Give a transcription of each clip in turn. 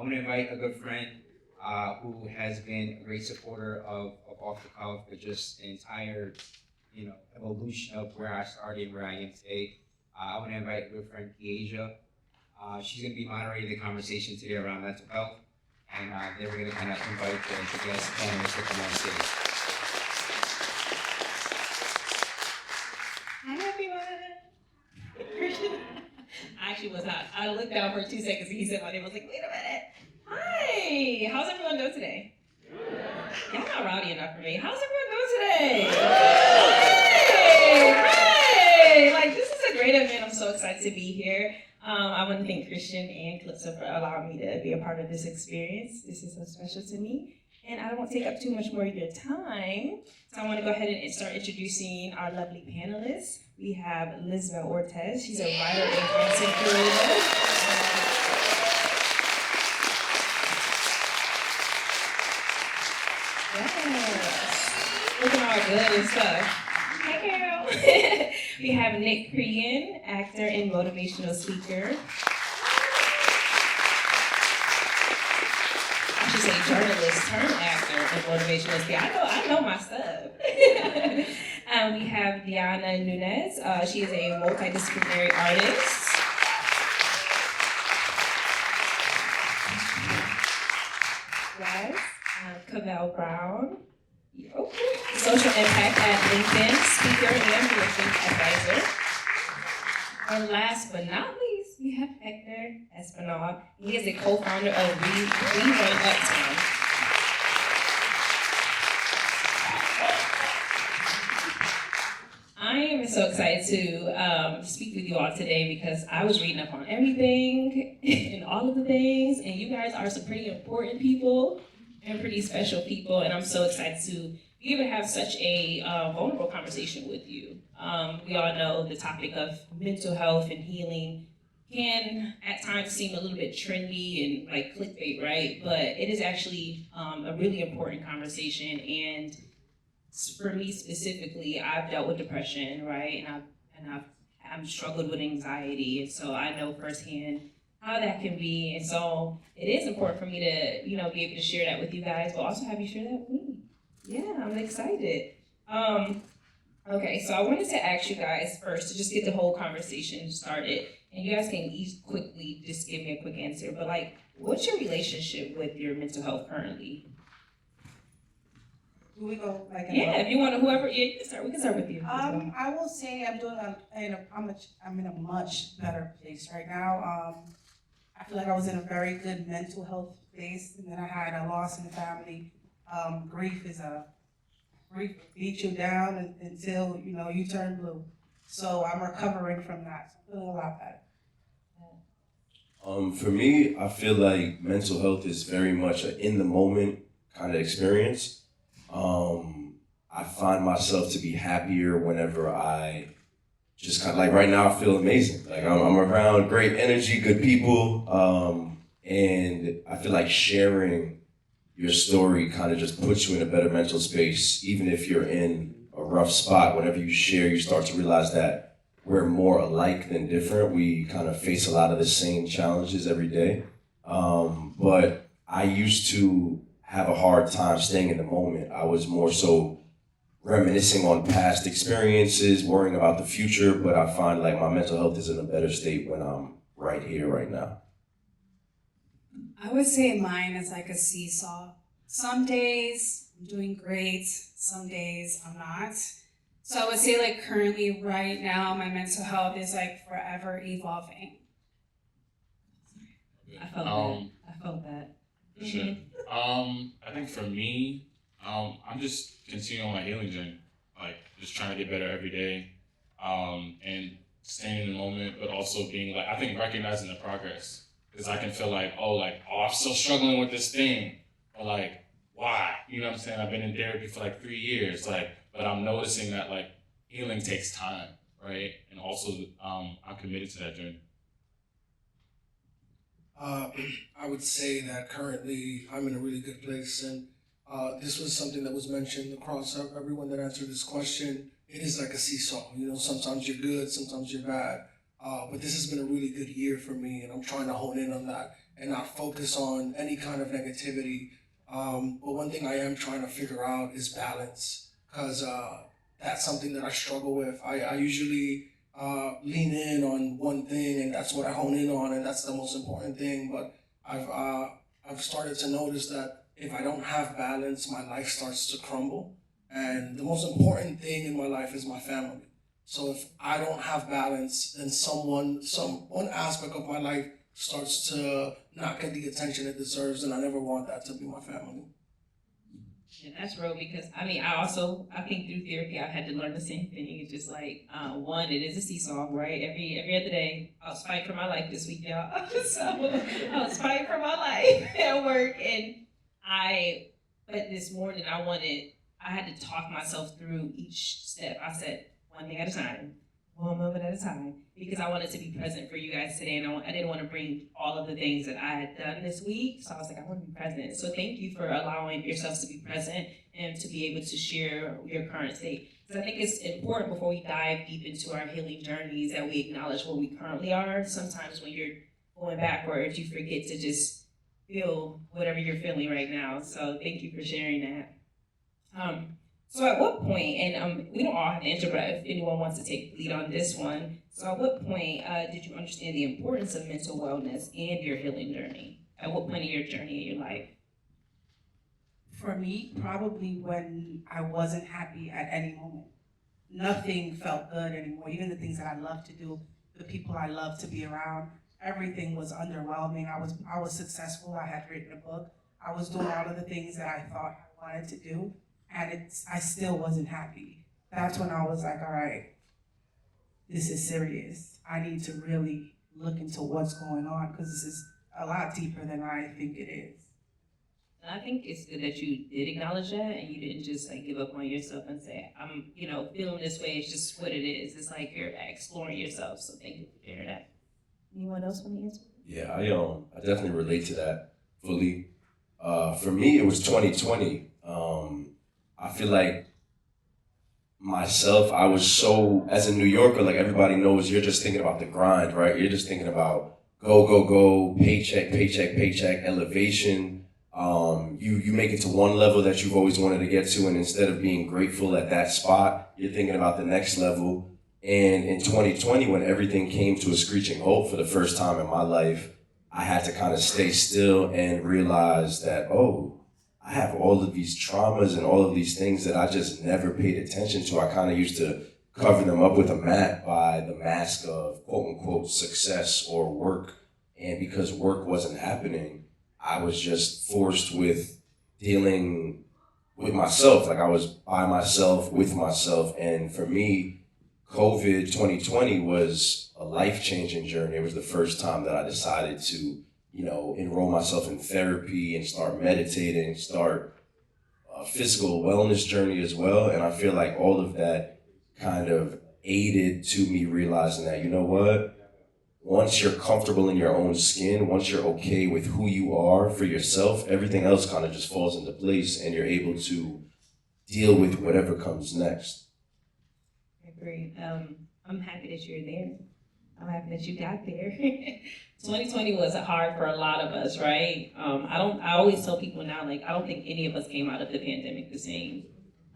I'm gonna invite a good friend who has been a great supporter of Off the Cuff, but just the entire, evolution of where I started and where I am today. I want to invite a good friend, Kiesha. She's going to be moderating the conversation today around mental health, and then we're going to kind of invite the guest panelists to come on stage. Hi, everyone. Christian. I actually was not. I looked down for 2 seconds and he said my name. I was like, wait a minute. Hi. How's everyone doing today? Y'all not rowdy enough for me. How's everyone doing today? Hey. Like, this is a great event. I'm so excited to be here. I want to thank Christian and Calypso for allowing me to be a part of this experience. This is so special to me. And I don't want to take up too much more of your time. So I want to go ahead and start introducing our lovely panelists. We have Lisbeth Ortiz. She's a writer and content curator. Yes. Looking all good and stuff. Hi, girl. We have Nick Crean, actor and motivational speaker. I should say journalist turned actor and motivational speaker. I know my stuff. We have Diana Nunez. She is a multidisciplinary artist. Yes. Cavell Brown. Social impact at LinkedIn, speaker and LinkedIn advisor. And last but not least, we have Hector Espinal. He is a co-founder of We Run Uptown. I am so excited to speak with you all today because I was reading up on everything and all of the things, and you guys are some pretty important people and pretty special people, and I'm so excited to be able to have such a vulnerable conversation with you. We all know the topic of mental health and healing can at times seem a little bit trendy and like clickbait, right? But it is actually a really important conversation, and for me specifically, I've dealt with depression, right? And I've struggled with anxiety, and so I know firsthand how that can be. And so it is important for me to, be able to share that with you guys, but also have you share that with me. Yeah, I'm excited. Okay, so I wanted to ask you guys first to just get the whole conversation started, and you guys can quickly just give me a quick answer. But what's your relationship with your mental health currently? Do we go if you want to, whoever, you can start. We can start with you. I will say I'm doing I'm in a much better place right now. I feel like I was in a very good mental health place, and then I had a loss in the family. Grief beats you down until you turn blue. So I'm recovering from that. So I'm feeling a lot better. For me, I feel like mental health is very much an in the moment kind of experience. I find myself to be happier whenever I just kind of right now I feel amazing. Like I'm around great energy, good people, and I feel like sharing your story kind of just puts you in a better mental space. Even if you're in a rough spot, whenever you share, you start to realize that we're more alike than different. We kind of face a lot of the same challenges every day. But I used to have a hard time staying in the moment. I was more so reminiscing on past experiences, worrying about the future, but I find like my mental health is in a better state when I'm right here, right now. I would say mine is like a seesaw. Some days I'm doing great, some days I'm not. So I would say currently right now my mental health is forever evolving. I felt that. For sure. I think for me, I'm just continuing on my healing journey, just trying to get better every day, and staying in the moment, but also being I think recognizing the progress, because I can feel I'm still struggling with this thing, or why? You know what I'm saying? I've been in therapy for 3 years, but I'm noticing that healing takes time, right? And also, I'm committed to that journey. I would say that currently I'm in a really good place, and this was something that was mentioned across everyone that answered this question. It is like a seesaw. Sometimes you're good, sometimes you're bad. But this has been a really good year for me, and I'm trying to hone in on that and not focus on any kind of negativity. But one thing I am trying to figure out is balance, because that's something that I struggle with. I usually lean in on one thing, and that's what I hone in on, and that's the most important thing. But I've started to notice that if I don't have balance, my life starts to crumble. And the most important thing in my life is my family. So if I don't have balance, then one aspect of my life starts to not get the attention it deserves, and I never want that to be my family. And that's real because I think through therapy I had to learn the same thing. It's just like one, it is a seesaw, right? Every other day I was fighting for my life this week, y'all. So I was fighting for my life at work, but this morning I had to talk myself through each step. I said one thing at a time, one moment at a time, because I wanted to be present for you guys today, and I didn't want to bring all of the things that I had done this week. So I was like, I want to be present. So thank you for allowing yourselves to be present and to be able to share your current state. Because I think it's important before we dive deep into our healing journeys that we acknowledge where we currently are. Sometimes when you're going backwards, you forget to just feel whatever you're feeling right now. So thank you for sharing that. So at what point, and we don't all have to answer, but if anyone wants to take the lead on this one, so at what point did you understand the importance of mental wellness and your healing journey? At what point in your journey in your life? For me, probably when I wasn't happy at any moment. Nothing felt good anymore. Even the things that I love to do, the people I love to be around, everything was underwhelming. I was successful. I had written a book. I was doing all of the things that I thought I wanted to do, and I still wasn't happy. That's when I was like, all right, this is serious. I need to really look into what's going on, because this is a lot deeper than I think it is. And I think it's good that you did acknowledge that and you didn't just like give up on yourself and say, I'm, feeling this way. It's just what it is. It's like you're exploring yourself. So thank you for sharing that. Anyone else want to answer? Yeah, I definitely relate to that fully. For me, it was 2020. I feel like myself, I was so, as a New Yorker, like everybody knows, you're just thinking about the grind, right? You're just thinking about go, paycheck, elevation. You make it to one level that you've always wanted to get to, and instead of being grateful at that spot, you're thinking about the next level. And in 2020, when everything came to a screeching halt for the first time in my life, I had to kind of stay still and realize that, I have all of these traumas and all of these things that I just never paid attention to. I kind of used to cover them up with a mat by the mask of quote unquote success or work. And because work wasn't happening, I was just forced with dealing with myself. Like I was by myself, with myself. And for me, COVID 2020 was a life-changing journey. It was the first time that I decided to enroll myself in therapy and start meditating, start a physical wellness journey as well. And I feel like all of that kind of aided to me realizing that, once you're comfortable in your own skin, once you're okay with who you are for yourself, everything else kind of just falls into place and you're able to deal with whatever comes next. Great. I'm happy that you're there. I'm happy that you got there. 2020 was hard for a lot of us, right? I always tell people now, like, I don't think any of us came out of the pandemic the same.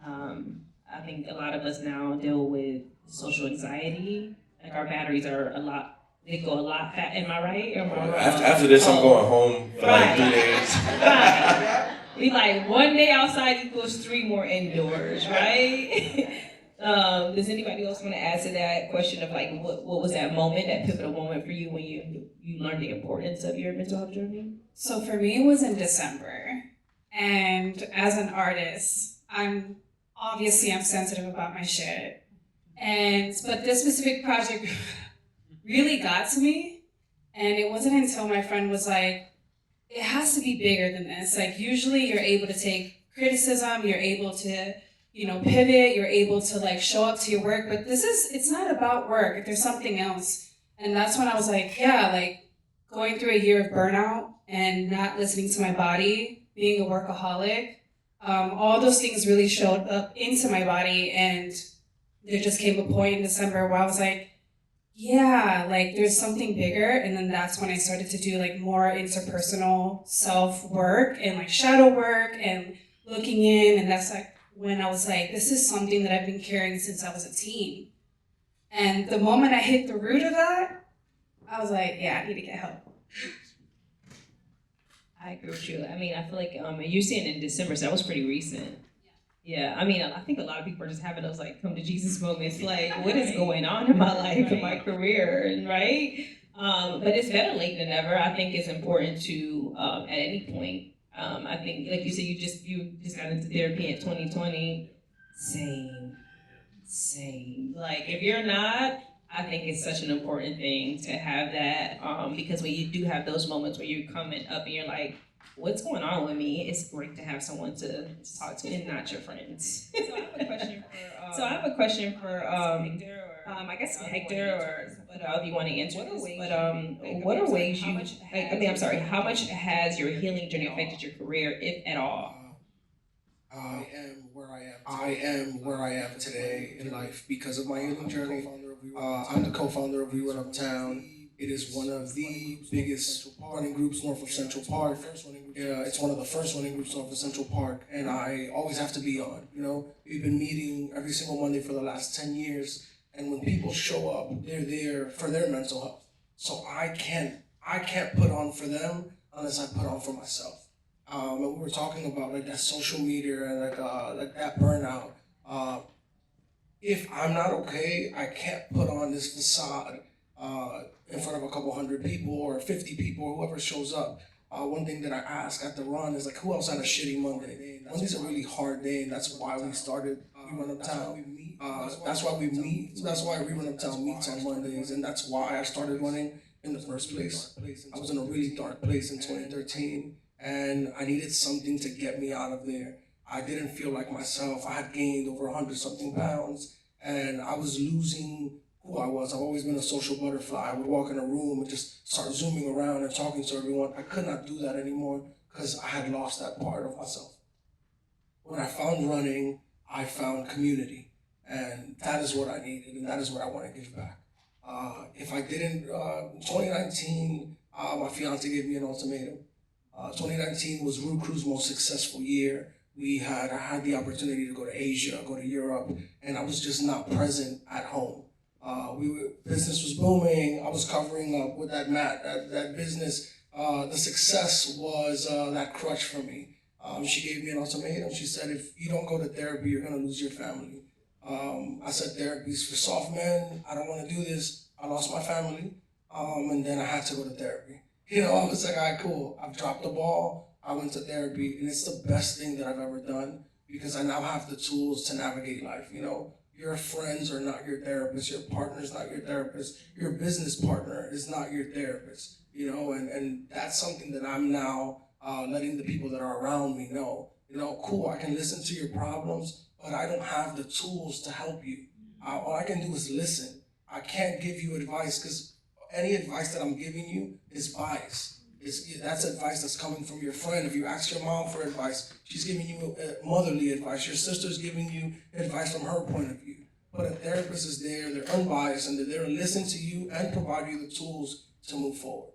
I think a lot of us now deal with social anxiety. Like our batteries are they go a lot fast. Am I right? Am I wrong? After this, I'm going home for like 3 days. Right. We like 1 day outside equals 3 more indoors, right? Does anybody else want to add to that question of like what was that moment, that pivotal moment for you when you learned the importance of your mental health journey? So for me, it was in December. And as an artist, I'm sensitive about my shit. But this specific project really got to me. And it wasn't until my friend was like, it has to be bigger than this. Like usually you're able to take criticism, you're able to pivot, you're able to like show up to your work, but it's not about work. There's something else. And that's when I was like, going through a year of burnout and not listening to my body, being a workaholic, all those things really showed up into my body. And there just came a point in December where I was like, yeah, like there's something bigger. And then that's when I started to do like more interpersonal self work and like shadow work and looking in. And that's like when I was like, this is something that I've been carrying since I was a teen. And the moment I hit the root of that, I was like, yeah, I need to get help. I agree with you. I mean, I feel like you're saying in December, so that was pretty recent. Yeah, I mean, I think a lot of people are just having those like come to Jesus moments, like what is going on in my life, in my career, and right? But it's better late than never. I think it's important to at any point. I think, like you said, you just got into therapy in 2020. Same. Like if you're not, I think it's such an important thing to have that because when you do have those moments where you're coming up and you're like, what's going on with me? It's great to have someone to talk to and not your friends. So I have a question for I guess Hector or if you want to answer this. But what are ways you how much has your healing journey affected your career, if at all? I am where I am today in life because of my healing journey. I'm the co-founder of We Run Uptown. It is one of the biggest running groups north of Central Park. It's one of the first running groups north of Central Park, and I always have to be on. You know, we've been meeting every single Monday for the last 10 years, and when people show up, they're there for their mental health. So I can't put on for them unless I put on for myself. And we were talking about like that social media and like that burnout. If I'm not okay, I can't put on this facade in front of a couple hundred people or 50 people or whoever shows up. One thing that I ask at the run is like, who else had a shitty Monday? Monday's a really hard day, and that's why we started We Run Uptown. That's why we meet. That's why We Run Uptown meets on Mondays, and that's why I started running in the first place. I was in a really dark place in 2013, and I needed something to get me out of there. I didn't feel like myself. I had gained over 100-something pounds, and I was losing who I was. I've always been a social butterfly. I would walk in a room and just start zooming around and talking to everyone. I could not do that anymore because I had lost that part of myself. When I found running, I found community, and that is what I needed, and that is what I want to give back. If I didn't, 2019, my fiance gave me an ultimatum. 2019 was Root Crew's most successful year. I had the opportunity to go to Asia, go to Europe, and I was just not present at home. Business was booming. I was covering up with that mat, that business. The success was that crutch for me. She gave me an ultimatum. She said, if you don't go to therapy, you're gonna lose your family. I said, therapy's for soft men. I don't want to do this. I lost my family, and then I had to go to therapy. You know, I was like, all right, cool. I've dropped the ball. I went to therapy, and it's the best thing that I've ever done because I now have the tools to navigate life. You know, your friends are not your therapist. Your partner's not your therapist. Your business partner is not your therapist. You know, and that's something that I'm now letting the people that are around me know. You know, cool, I can listen to your problems, but I don't have the tools to help you. All I can do is listen. I can't give you advice because any advice that I'm giving you is bias. That's advice that's coming from your friend. If you ask your mom for advice, she's giving you motherly advice. Your sister's giving you advice from her point of view. But a therapist is there, they're unbiased, and they're there to listen to you and provide you the tools to move forward.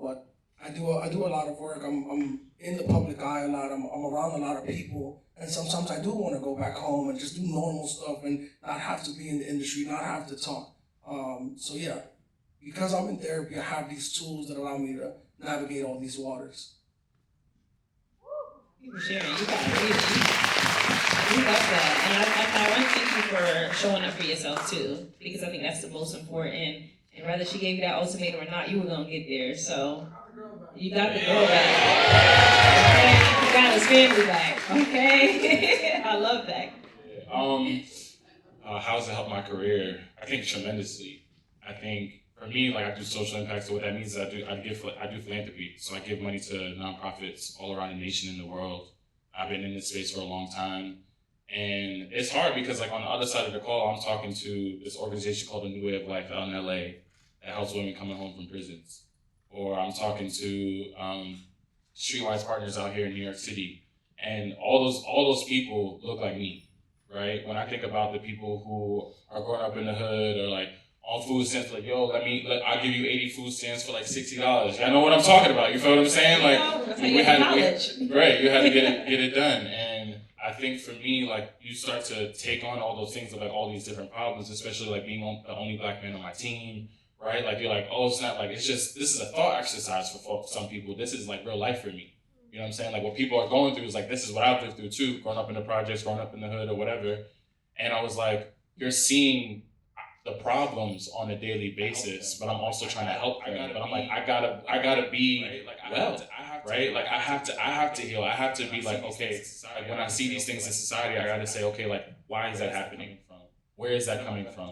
But I do a lot of work. I'm in the public eye a lot. I'm around a lot of people. And sometimes I do want to go back home and just do normal stuff and not have to be in the industry, not have to talk. So yeah, because I'm in therapy, I have these tools that allow me to navigate all these waters. You for sharing. You got it. We love that. And I want to thank you for showing up for yourself too, because I think that's the most important. And whether she gave you that ultimatum or not, you were going to get there. So you got the girl back. Okay? You got his family back. Okay? I love that. How's it helped my career? I think tremendously. I think for me, like I do social impact, so what that means is I do philanthropy. So I give money to nonprofits all around the nation and the world. I've been in this space for a long time. And it's hard because like on the other side of the call, I'm talking to this organization called The New Way of Life out in LA that helps women coming home from prisons. Or I'm talking to Streetwise Partners out here in New York City. And all those people look like me, right? When I think about the people who are growing up in the hood or like on food stamps, like, yo, I'll give you 80 food stamps for like $60. Y'all know what I'm talking about. You feel what I'm saying? Like, you had to get it done. And I think for me, like, you start to take on all those things of like all these different problems, especially like being the only black man on my team, right? Like, you're like, oh, it's not like, it's just, this is a thought exercise for some people. This is like real life for me. You know what I'm saying? Like, what people are going through is like, this is what I've lived through too, growing up in the projects, growing up in the hood or whatever. And I was like, you're seeing the problems on a daily basis, but I'm also trying to help them. But I'm like, I gotta be well, right? Like, I have to heal. I have to be like, okay, like when I see these things in society, I gotta say, okay, like, why is that happening? Where is that coming from?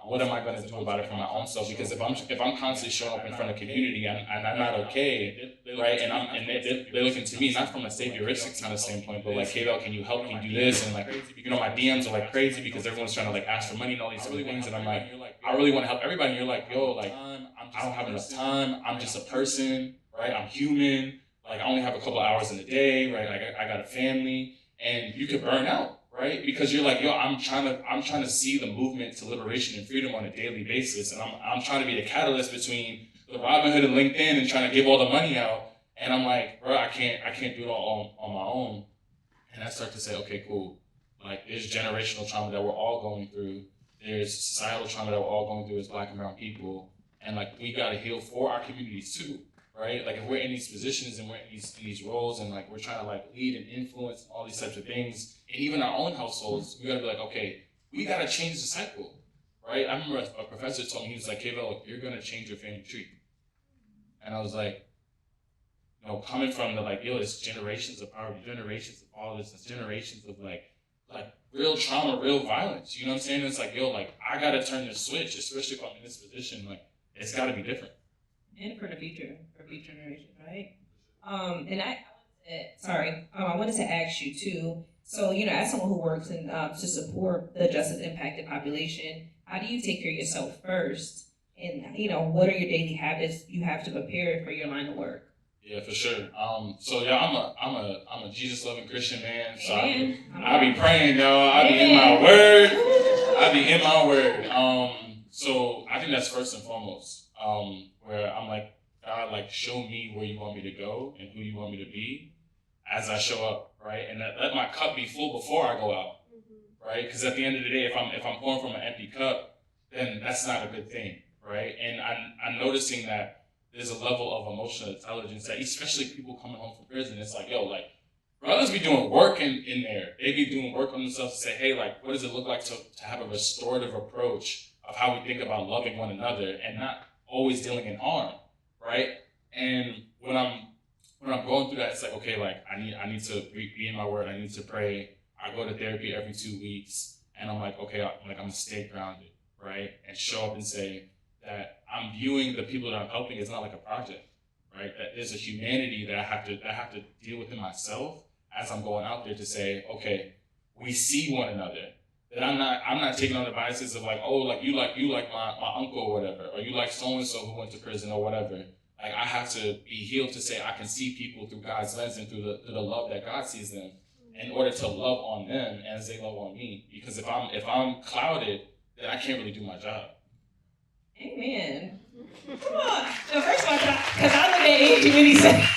What am I going to do about it for my own self? Because if I'm constantly showing up in front of community and I'm not okay, right? And they're looking to me not from a savioristic kind of standpoint, but like, K-Bell, can you help? Can you do this? And like, you know, my DMs are like crazy because everyone's trying to like ask for money and all these different things. And I'm like, I really want to help everybody. And you're like, yo, like, I don't have enough time. I'm just a person, right? I'm human. Like, I only have a couple hours in the day, right? Like, I got a family, and you could burn out. Right? Because you're like, yo, I'm trying to see the movement to liberation and freedom on a daily basis. And I'm trying to be the catalyst between the Robinhood and LinkedIn and trying to give all the money out. And I'm like, bro, I can't do it all on my own. And I start to say, okay, cool. Like, there's generational trauma that we're all going through. There's societal trauma that we're all going through as black and brown people. And like, we gotta heal for our communities too. Right? Like, if we're in these positions and we're in these roles and like we're trying to like lead and influence all these types of things, and even our own households, we gotta be like, okay, we gotta change the cycle, right? I remember a professor told me, he was like, K-Bell, you're gonna change your family tree. And I was like, you know, coming from the like, yo, it's generations of poverty, generations of all this, it's generations of like real trauma, real violence. You know what I'm saying? It's like, yo, like, I gotta turn this switch, especially if I'm in this position. Like, it's gotta be different. And for future generations, right? And I wanted to ask you too. So, you know, as someone who works in to support the justice impacted population, how do you take care of yourself first? And you know, what are your daily habits you have to prepare for your line of work? Yeah, for sure. So yeah, I'm a Jesus loving Christian man. So Amen. I be praying, y'all. I be in my word. So I think that's first and foremost. Where I'm like, God, like, show me where you want me to go and who you want me to be as I show up, right? And let my cup be full before I go out, right? Because at the end of the day, if I'm pouring from an empty cup, then that's not a good thing, right? And I'm noticing that there's a level of emotional intelligence that, especially people coming home from prison, it's like, yo, like, brothers be doing work in there. They be doing work on themselves to say, hey, like, what does it look like to have a restorative approach of how we think about loving one another and not always dealing in harm, right? And when I'm going through that, it's like, okay, like, I need to be in my word. I need to pray. I go to therapy every 2 weeks, and I'm like, okay, I'm gonna stay grounded, right? And show up and say that I'm viewing the people that I'm helping as not like a project, right? That there's a humanity that I have to deal with in myself as I'm going out there to say, okay, we see one another. That I'm not taking on the biases of like, oh, like you like my uncle or whatever, or you like so and so who went to prison or whatever. Like, I have to be healed to say I can see people through God's lens and through the love that God sees them, in order to love on them as they love on me. Because if I'm clouded, then I can't really do my job. Amen. Come on. So first of all, because I look at age really sad.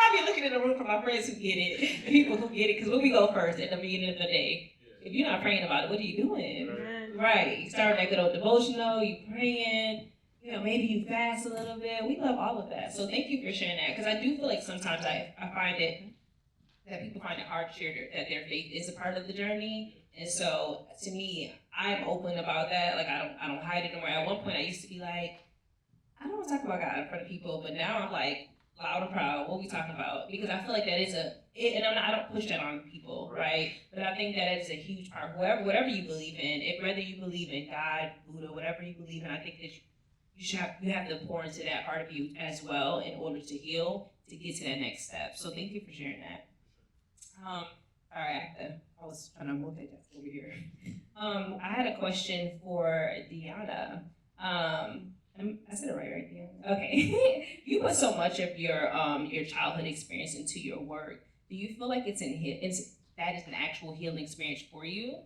I be looking in the room for my friends who get it, the people who get it, because when we go first at the beginning of the day, if you're not praying about it, what are you doing? Right. You start that good old devotional, you praying, you know, maybe you fast a little bit. We love all of that. So thank you for sharing that, because I do feel like sometimes I find it that people find it hard to share that their faith is a part of the journey. And so to me, I'm open about that. Like, I don't hide it anymore. At one point I used to be like, I don't want to talk about God in front of people, but now I'm like, loud and proud, what we talking about? Because I feel like that is I don't push that on people, right? But I think that is a huge part. Whatever you believe in, whether you believe in God, Buddha, whatever you believe in, I think that you have to pour into that part of you as well in order to heal, to get to that next step. So thank you for sharing that. All right, I was trying to multitask over here. I had a question for Deanna. I said it right there. Okay. You put so much of your childhood experience into your work. Do you feel like that is an actual healing experience for you?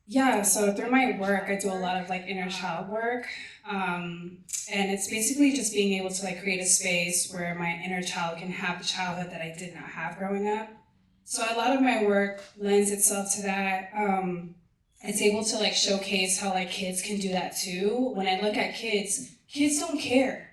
Yeah, so through my work, I do a lot of like inner child work. And it's basically just being able to like create a space where my inner child can have the childhood that I did not have growing up. So a lot of my work lends itself to that. It's able to like showcase how like kids can do that too. When I look at kids, kids don't care.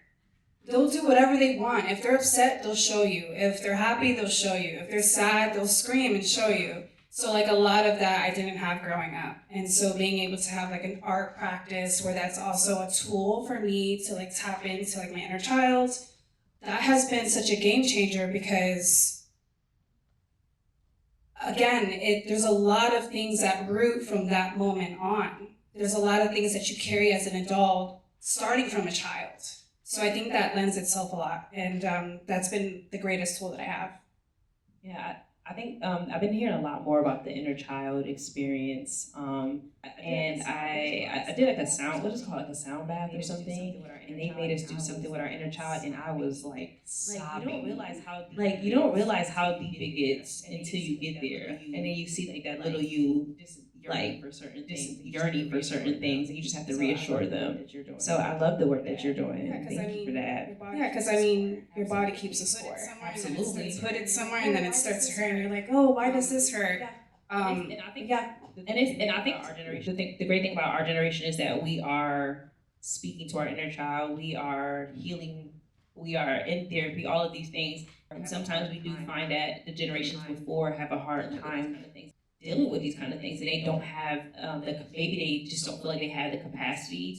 They'll do whatever they want. If they're upset, they'll show you. If they're happy, they'll show you. If they're sad, they'll scream and show you. So like a lot of that I didn't have growing up. And so being able to have like an art practice where that's also a tool for me to like tap into like my inner child, that has been such a game changer because again, there's a lot of things that root from that moment on. There's a lot of things that you carry as an adult starting from a child. So I think that lends itself a lot. And that's been the greatest tool that I have. Yeah, I think I've been hearing a lot more about the inner child experience, and I did like a sound, what is it called, like a sound bath or something, and they made us do something with our inner child, and I was like sobbing. You don't realize how deep it gets until you get there, and then you see like that little you like just yearning for certain things, and you just have to reassure them. So I love the work that you're doing. Yeah, because Thank you for that. Yeah, because I mean, your body keeps a score. Absolutely. You put it somewhere and then it starts to hurt, and you're like, oh, why does this hurt? And I think Yeah. And I think our generation, the great thing about our generation is that we are speaking to our inner child, we are healing, we are in therapy, all of these things. And sometimes we do find that the generations before have a hard time dealing with these kind of things, and they don't have maybe they just don't feel like they have the capacity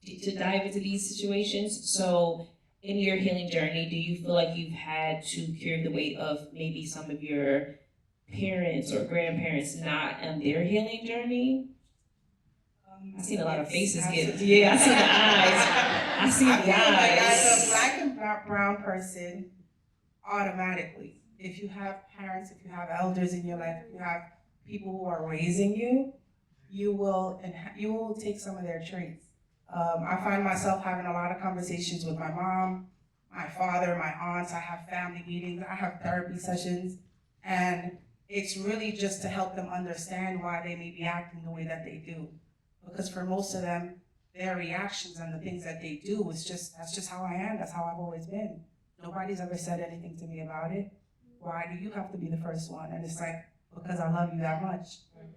to dive into these situations. So in your healing journey, do you feel like you've had to carry the weight of maybe some of your parents or grandparents not on their healing journey? I seen a lot of faces get. Yeah, I see the eyes. I see I the feel like eyes. as a black and brown person, automatically, if you have parents, if you have elders in your life, if you have people who are raising you, you will take some of their traits. I find myself having a lot of conversations with my mom, my father, my aunts. I have family meetings, I have therapy sessions, and it's really just to help them understand why they may be acting the way that they do. Because for most of them, their reactions and the things that they do that's just how I am, that's how I've always been. Nobody's ever said anything to me about it. Why do you have to be the first one? And it's like, because I love you that much.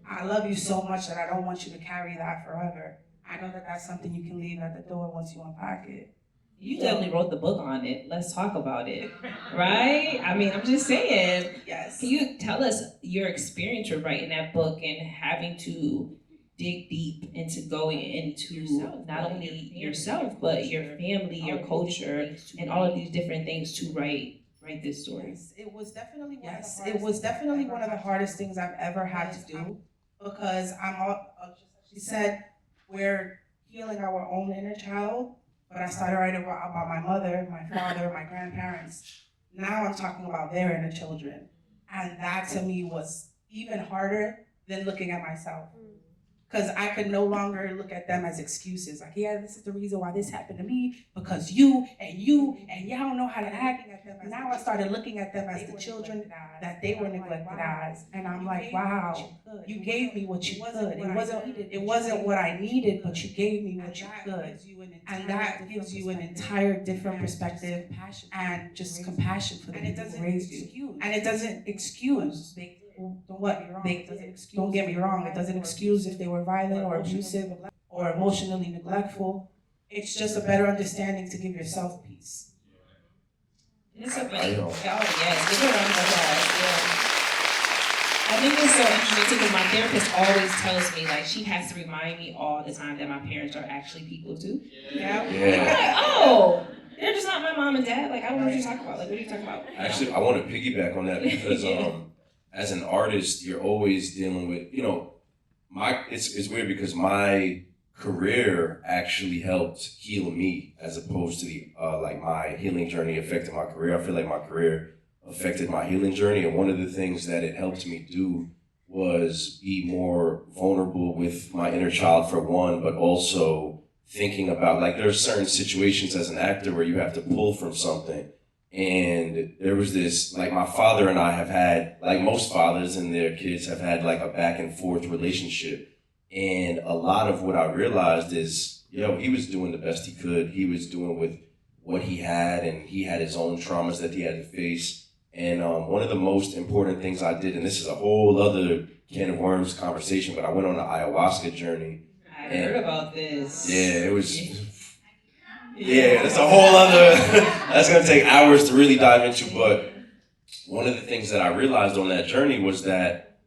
I love you so much that I don't want you to carry that forever. I know that that's something you can leave at the door once you unpack it. You definitely wrote the book on it. Let's talk about it, right? I mean, I'm just saying. Yes. Can you tell us your experience with writing that book and having to dig deep into going into not only yourself, but your family, your culture, and all of these different things to write this story? Yes, it was definitely one of the hardest things I've ever had to do, because she said we're healing our own inner child, but I started writing about my mother, my father, my grandparents. Now I'm talking about their inner children, and that to me was even harder than looking at myself. Because I could no longer look at them as excuses. Like, yeah, this is the reason why this happened to me, because you and y'all don't know how to act. Now I started looking at them as the children that they were neglected as. And I'm like, wow, you gave me what you could. It wasn't what I needed, but you gave me what you could. And that gives you an entire different perspective and just compassion for the people who raised you. And it doesn't excuse. Don't get me wrong, it doesn't excuse if they were violent or abusive or emotionally neglectful. It's just a better understanding to give yourself peace. It's a really, oh yes, give it a round of applause. Yeah. I think it's so interesting too, because my therapist always tells me, like, she has to remind me all the time that my parents are actually people too. Yeah. I'm like, oh, they're just not my mom and dad. Like, I don't know what you're talking about. Like, what are you talking about? Actually, I want to piggyback on that because as an artist, you're always dealing with, it's weird because my career actually helped heal me as opposed to my healing journey affected my career. I feel like my career affected my healing journey, and one of the things that it helped me do was be more vulnerable with my inner child for one, but also thinking about, like, there are certain situations as an actor where you have to pull from something. And there was this, like, my father and I have had, like most fathers and their kids have had, like, a back and forth relationship And a lot of what I realized is, he was doing the best he could. He was doing with what he had, and he had his own traumas that he had to face. And one of the most important things I did, and this is a whole other can of worms conversation, but I went on an ayahuasca journey. I heard about this. Yeah, it was. Yeah, that's a whole other. That's gonna take hours to really dive into. But one of the things that I realized on that journey was that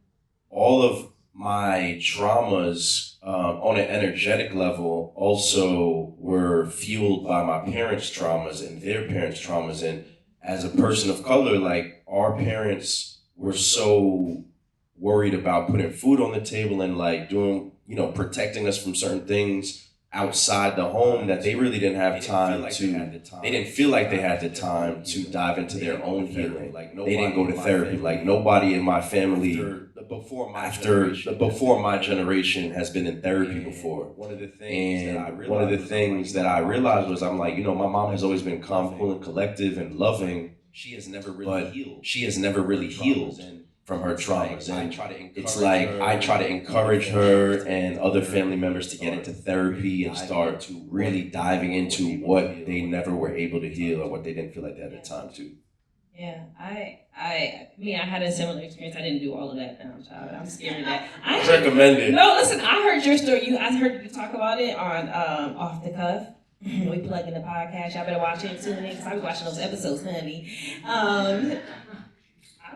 all of my traumas, on an energetic level, also were fueled by my parents' traumas and their parents' traumas. And as a person of color, like, our parents were so worried about putting food on the table and like doing, protecting us from certain things outside the home that they really didn't have time to. They didn't feel like they had the time to dive into their own healing. Like, they didn't go to therapy. Like, nobody in my family before my generation has been in therapy before. One of the things that I realized was, I'm like, my mom has always been calm, cool, and collective and loving. She has never really healed from her traumas. And it's like, I try to encourage her and other family members to get into therapy and start to really diving into what they never were able to heal or what they didn't feel like they had the time to. Yeah, I had a similar experience. I didn't do all of that. I'm scared of that. I recommend it. No, listen, I heard your story. I heard you talk about it on Off the Cuff. We plug in the podcast. Y'all better watch it too, because I be watching those episodes, honey. I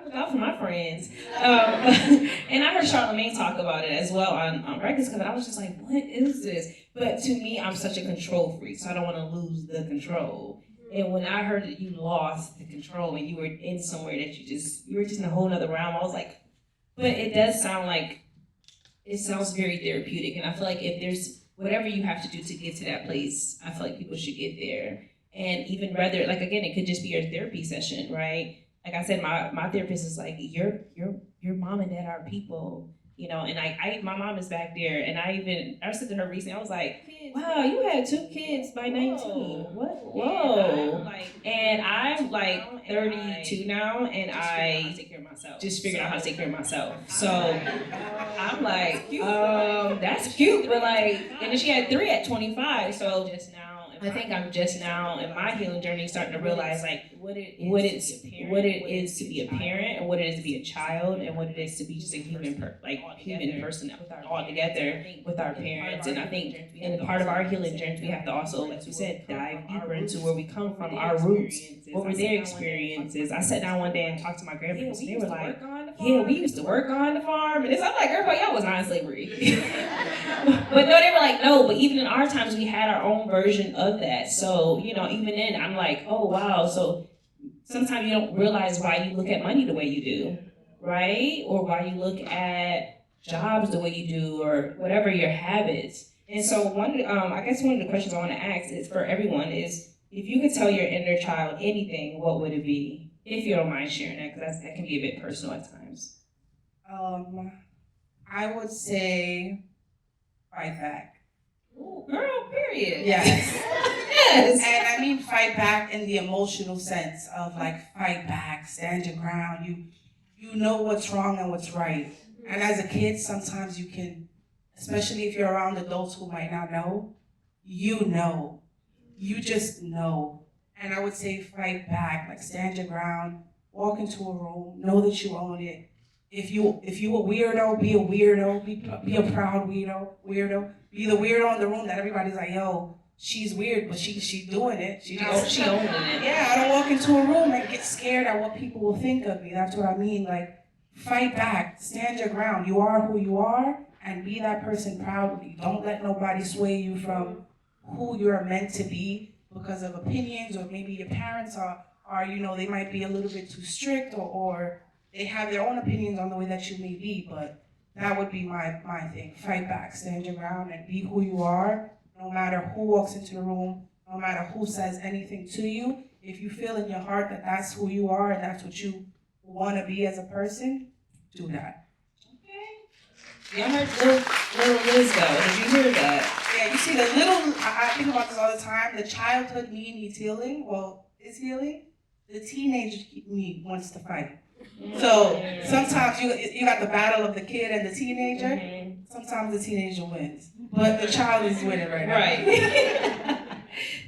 look out for my friends. And I heard Charlamagne talk about it as well on Breakfast Club. I was just like, what is this? But to me, I'm such a control freak, so I don't want to lose the control. And when I heard that you lost the control and you were in somewhere that you were just in a whole other realm, I was like, but it does sound like, it sounds very therapeutic. And I feel like if there's whatever you have to do to get to that place, I feel like people should get there. And even rather, like, again, it could just be your therapy session, right? Like I said, my therapist is like, your mom and dad are people, and my mom is back there. And I said to her recently, I was like, wow, you had 2 kids by 19. What? Whoa. And I'm like 32 now, and I just figured out how to take care of myself. So I'm like, that's cute, but and then she had 3 at 25, so I think I'm just now in my healing journey starting to realize what it is to be a parent, and what it is to be a child, and what it is to be just a human person all together with our parents. And I think in part of our healing journey, we have to also, like you said, dive deeper into where we come from, our roots, what were their experiences. I sat down one day and talked to my grandparents, and they were like, yeah, we used to work on the farm, and I'm like, girl, y'all was not in slavery. But no, they were like, no, but even in our times, we had our own version of that. So, even then, I'm like, oh, wow. So sometimes you don't realize why you look at money the way you do, right? Or why you look at jobs the way you do, or whatever your habits. And so I guess one of the questions I want to ask is for everyone is, if you could tell your inner child anything, what would it be? If you don't mind sharing that, because that can be a bit personal at times. I would say fight back. Ooh, girl, period. Yes. Yes. And I mean fight back in the emotional sense of fight back, stand your ground. You know what's wrong and what's right. And as a kid, sometimes you can, especially if you're around adults who might not know, you just know. And I would say fight back, stand your ground, walk into a room, know that you own it. If you a weirdo, be a weirdo, be a proud weirdo. Be the weirdo in the room that everybody's like, yo, she's weird, but she's doing it. She owning it. Yeah, I don't walk into a room and get scared at what people will think of me. That's what I mean. Fight back, stand your ground. You are who you are, and be that person proudly. Don't let nobody sway you from who you're meant to be because of opinions, or maybe your parents are they might be a little bit too strict, or they have their own opinions on the way that you may be. But that would be my thing. Fight back, stand your ground, and be who you are, no matter who walks into the room, no matter who says anything to you. If you feel in your heart that that's who you are and that's what you want to be as a person, do that. Okay. Y'all heard little Liz though. Did you hear that? Yeah, you see I think about this all the time. The childhood me needs healing. Well, is healing. The teenage me wants to fight. So sometimes you got the battle of the kid and the teenager. sometimes the teenager wins, but the child is winning right now. Right.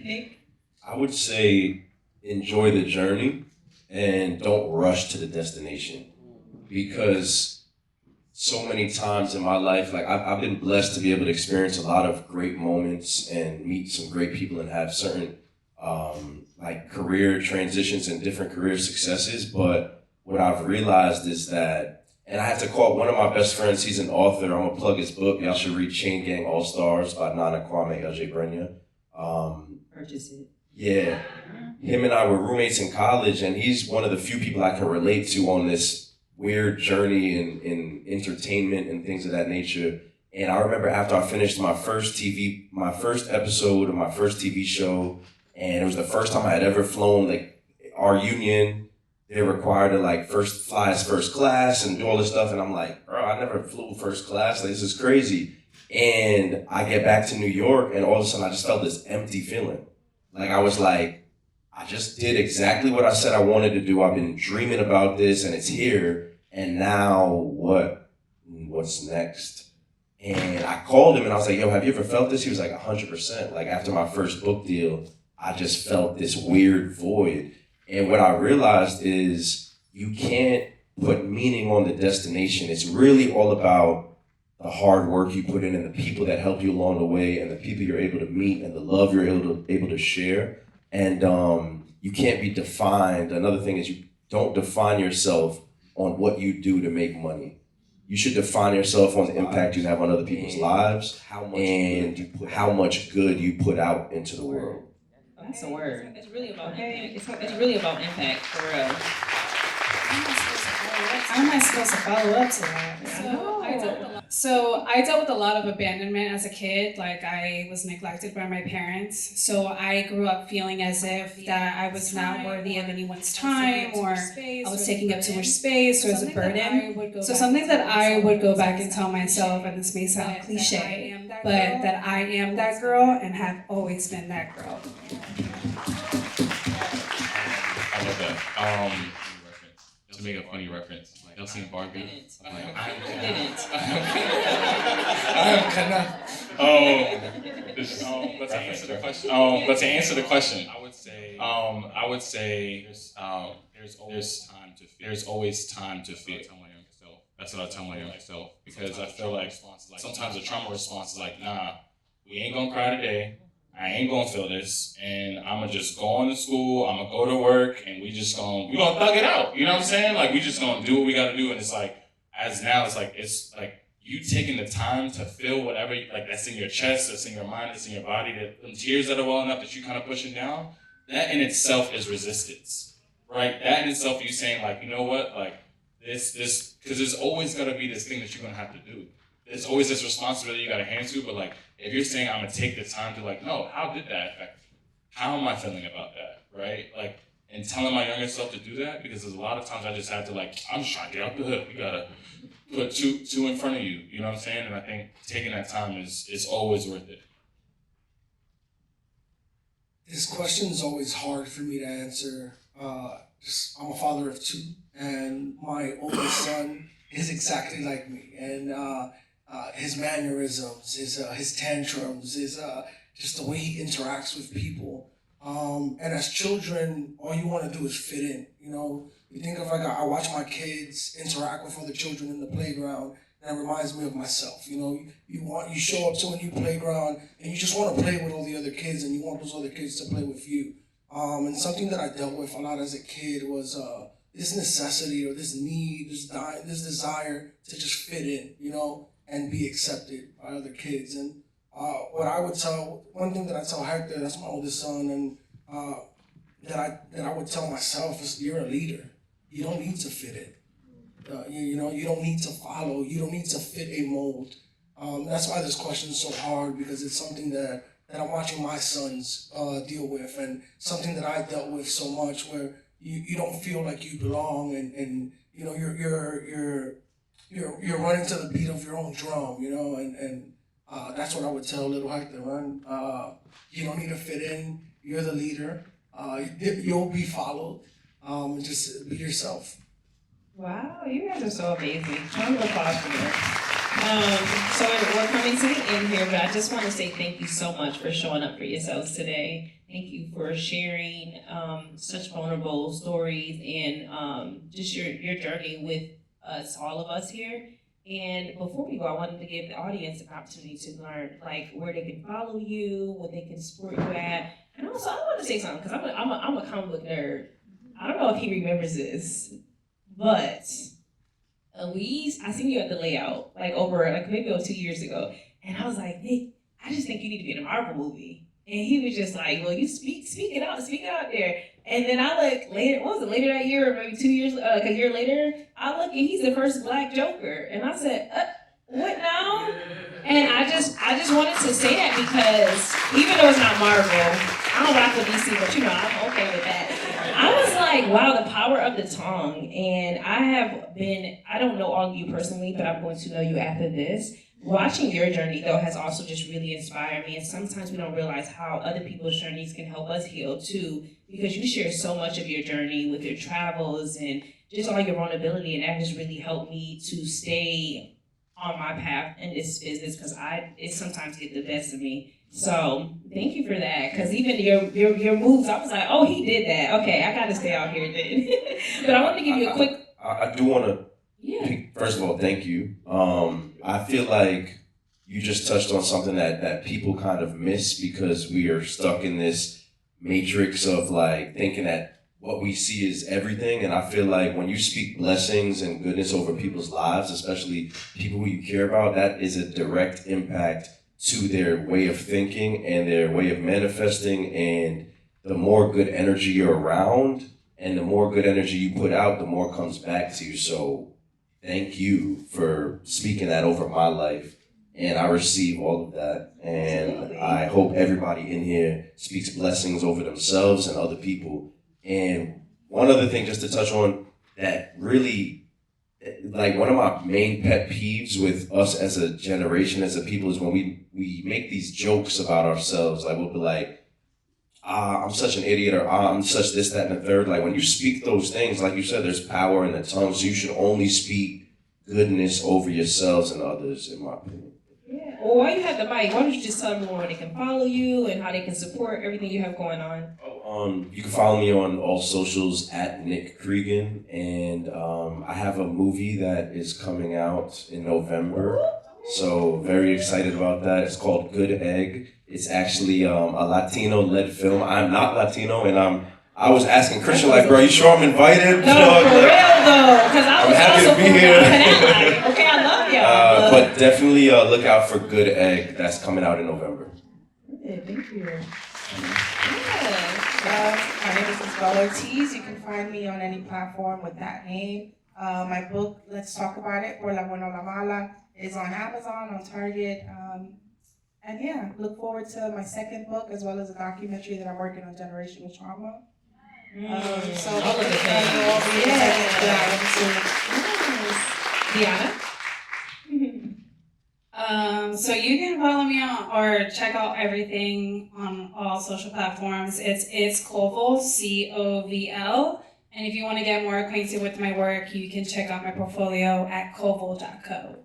Nick? I would say enjoy the journey and don't rush to the destination, because so many times in my life, like I've been blessed to be able to experience a lot of great moments and meet some great people and have certain like career transitions and different career successes. But what I've realized is that, and I have to call one of my best friends, he's an author, I'm gonna plug his book, y'all should read Chain Gang All Stars by Nana Kwame Adjei-Brenyah. Purchase it. Yeah, him and I were roommates in college, and he's one of the few people I can relate to on this weird journey in entertainment and things of that nature. And I remember after I finished my first episode of my first TV show, and it was the first time I had ever flown, like our union, they're required to like first fly as first class and do all this stuff. And I'm like, bro, I never flew first class. Like, this is crazy. And I get back to New York, and all of a sudden I just felt this empty feeling. Like I was like, I just did exactly what I said I wanted to do. I've been dreaming about this and it's here. And now what? What's next? And I called him and I was like, yo, have you ever felt this? He was like, 100%. Like after my first book deal, I just felt this weird void. And what I realized is you can't put meaning on the destination. It's really all about the hard work you put in and the people that help you along the way and the people you're able to meet and the love you're able to share. And you can't be defined. Another thing is you don't define yourself on what you do to make money. You should define yourself on the impact you have on other people's lives and how much good you put out into the world. That's a word. It's really about impact. It's really about impact, for real. How am I supposed to follow up to that? So I dealt with a lot of abandonment as a kid. Like I was neglected by my parents. So I grew up feeling as if that I was not worthy of anyone's time, or I was taking up too much space, or as a burden. So something that I would go back and tell myself, and this may sound cliche, but that I am that girl and have always been that girl. I love that. To make a funny reference, y'all seen Barbie? I didn't. But to answer the question, I would say, there's always time to feel. That's what I tell my younger self, because I feel like sometimes the trauma response is like, nah, we ain't gonna cry today. I ain't gonna feel this, and I'm gonna just go on to school, I'm gonna go to work, and we gonna thug it out, you know what I'm saying? Like, we just gonna do what we gotta do, and it's like it's like you taking the time to feel whatever, like, that's in your chest, that's in your mind, that's in your body, that them tears that are welling up that you kind of pushing down, that in itself is resistance, right? That in itself, you saying, like, you know what, like, this, because there's always gonna be this thing that you're gonna have to do. There's always this responsibility you gotta hand to, but like, if you're saying I'm gonna take the time to like, no, how did that affect me? How am I feeling about that, right? Like, and telling my younger self to do that, because there's a lot of times I just have to like, I'm just trying to get out the hood. You gotta put two in front of you, you know what I'm saying? And I think taking that time is always worth it. This question is always hard for me to answer. I'm a father of two, and my oldest son is exactly like me, and his mannerisms, his tantrums, just the way he interacts with people. And as children, all you want to do is fit in. You know, you think of like I watch my kids interact with other children in the playground, and it reminds me of myself. You know, you show up to a new playground and you just want to play with all the other kids, and you want those other kids to play with you. And something that I dealt with a lot as a kid was this necessity or this need, this desire to just fit in, you know, and be accepted by other kids. And one thing that I tell Hector, that's my oldest son, and that I would tell myself is, you're a leader. You don't need to fit in. You don't need to follow. You don't need to fit a mold. That's why this question is so hard, because it's something that I'm watching my sons deal with, and something that I dealt with so much, where you don't feel like you belong, and you know you're running to the beat of your own drum, you know, and that's what I would tell little Hector, man. You don't need to fit in. You're the leader. You'll be followed. Just be yourself. Wow, you guys are so amazing. Round of applause for you. So we're coming to the end here, but I just want to say thank you so much for showing up for yourselves today. Thank you for sharing such vulnerable stories and just your journey with us, all of us here. And before we go, I wanted to give the audience an opportunity to learn, like, where they can follow you, what they can support you at. And also, I want to say something, because I'm a comic book nerd. I don't know if he remembers this, but Elise, I seen you at the layout, like maybe 2 years ago. And I was like, Nick, I just think you need to be in a Marvel movie. And he was just like, well, you speak it out there. And then I look later, what was it, later that year, or maybe 2 years, like a year later, I look and he's the first Black Joker. And I said, what now? And I just wanted to say that because even though it's not Marvel, I don't rock with DC, but I'm okay with that. I was like, wow, the power of the tongue. And I don't know all of you personally, but I'm going to know you after this. Watching your journey, though, has also just really inspired me. And sometimes we don't realize how other people's journeys can help us heal, too, because you share so much of your journey with your travels and just all your vulnerability. And that has really helped me to stay on my path in this business, because it sometimes get the best of me. So thank you for that, because even your moves, I was like, oh, he did that. Okay, I got to stay out here then. But I wanted to give you a quick... I do want to... Yeah. First of all, thank you. I feel like you just touched on something that people kind of miss, because we are stuck in this matrix of like thinking that what we see is everything. And I feel like when you speak blessings and goodness over people's lives, especially people who you care about, that is a direct impact to their way of thinking and their way of manifesting. And the more good energy you're around and the more good energy you put out, the more comes back to you. So thank you for speaking that over my life. And I receive all of that. And I hope everybody in here speaks blessings over themselves and other people. And one other thing just to touch on that really, like, one of my main pet peeves with us as a generation, as a people, is when we make these jokes about ourselves. Like, we'll be like, I'm such an idiot, or I'm such this, that, and the third. Like, when you speak those things, like you said, there's power in the tongue, so you should only speak goodness over yourselves and others, in my opinion. Yeah. Well, while you have the mic, why don't you just tell everyone where they can follow you and how they can support everything you have going on? You can follow me on all socials at Nick Cregan, and I have a movie that is coming out in November, so very excited about that. It's called Good Egg. It's actually a Latino-led film. I'm not Latino, and I was asking Christian, like, bro, you sure I'm invited? No, for real though, because I was happy also to be here. Okay, I love y'all. But definitely look out for Good Egg. That's coming out in November. Yeah, thank you. My name is Isabel Ortiz. You can find me on any platform with that name. My book, Let's Talk About It, Por la Buena o la Mala, is on Amazon, on Target. And yeah, look forward to my second book, as well as a documentary that I'm working on, Generational Trauma. So all of the things. Diana? So you can follow me on or check out everything on all social platforms. It's Covl, Covl. And if you want to get more acquainted with my work, you can check out my portfolio at covl.co.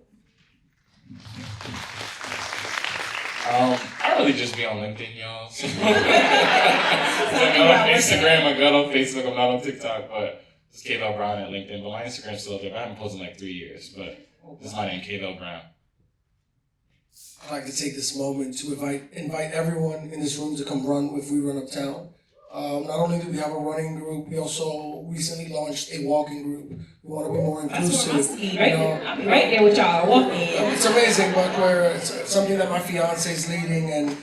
I really just be on LinkedIn, y'all. So I'm on Instagram, I got on Facebook, I'm not on TikTok, but it's K-Vel Brown at LinkedIn. But my Instagram's still there. I haven't posted in like 3 years, but this is my name, K-Vel Brown. I'd like to take this moment to invite everyone in this room to come run with We Run Uptown. Not only do we have a running group, we also recently launched a walking group. We want to be more inclusive. That's what I'll be right there with y'all, walking. It's amazing, but it's something that my fiance is leading, and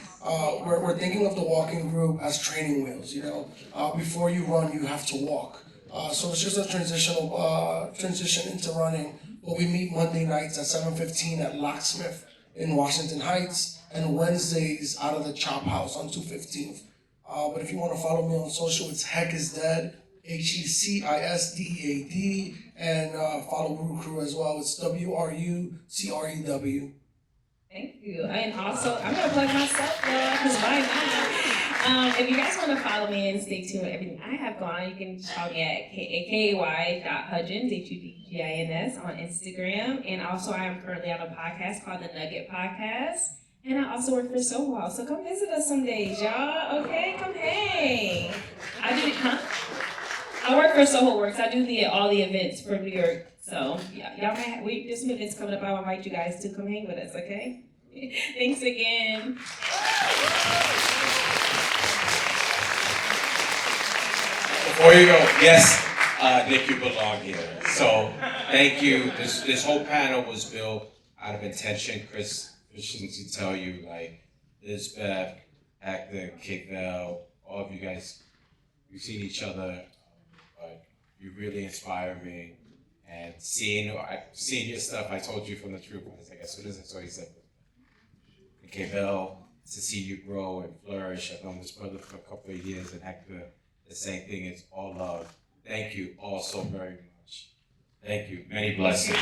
we're thinking of the walking group as training wheels. You know, before you run, you have to walk. So it's just a transition into running. But we meet Monday nights at 7:15 at Locksmith in Washington Heights, and Wednesdays out of the Chop House on 215th. But if you want to follow me on social, it's Heck is Dead, HECISDEAD, and follow Wru Crew as well. It's WRUCREW. Thank you. And also, I'm going to plug myself, y'all, because why not? If you guys want to follow me and stay tuned with everything I have going on, you can follow me at kay.hudgins, HUDGINS, on Instagram. And also, I am currently on a podcast called The Nugget Podcast. And I also work for Soho, so come visit us some days, y'all. Okay, come hang. I work for Soho Works. I do all the events for New York. So yeah, y'all might have, there's some events coming up. I'll invite you guys to come hang with us. Okay. Thanks again. Before you go, yes, Nick, you belong here. So thank you. This whole panel was built out of intention. Chris should tell you, like, Lisbeth, Hector, Kigvel, all of you guys, we've seen each other, but you really inspire me. And seeing your stuff, I told you from the troop, I was like, as soon as I saw you said, Kigvel, to see you grow and flourish. I've known this brother for a couple of years, and Hector, the same thing. It's all love. Thank you all so very much. Thank you. Many blessings.